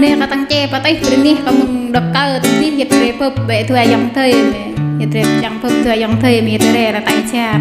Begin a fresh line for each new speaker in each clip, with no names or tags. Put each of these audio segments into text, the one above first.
nè cả tăng che bắt tay bữa nè có mừng đọc cao từ nè nhiệt rệp phập bể thuê dòng thơi nhiệt rệp chẳng phập thuê dòng thơi nhiệt rệp là tay cha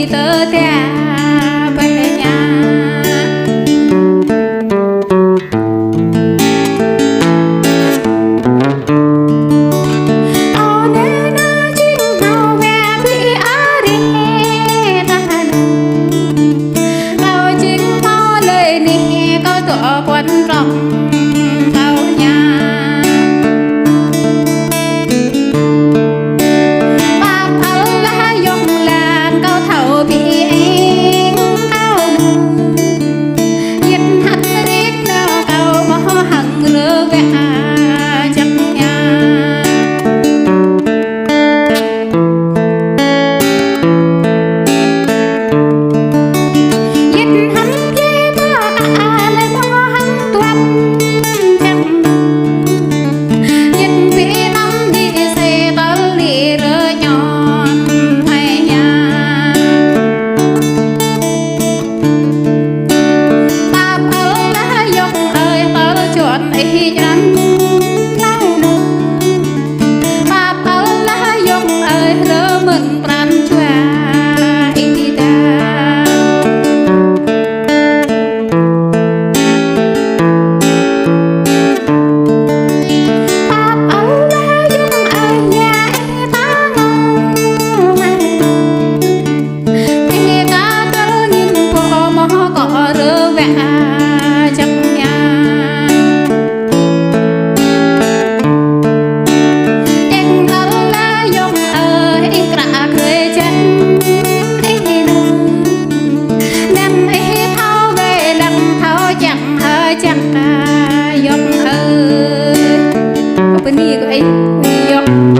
tơ thea về nhà quan trọng vào nhà ba thấu lá dùng làn câu thầu bị anh cao nhiệt hắt riết nào câu mó hằng lơ vẽ chẳng nhà nhiệt hắt dễ ba cả lên mó hằng tuần nhiệt bị nắm đi xe tớ lì rơ nhọn hay nhà ta ớ lá dòng ơi tớ chọn ý nhắn lại nụ ta ớ lá dòng ơi rơ mình pran chua ý ta chẳng nhà chẳng ơ lá dòng ơi cả cười chân ý nương nằm ý thao về lặng thao chẳng chẳng dòng ơi bên đi của ấy dòng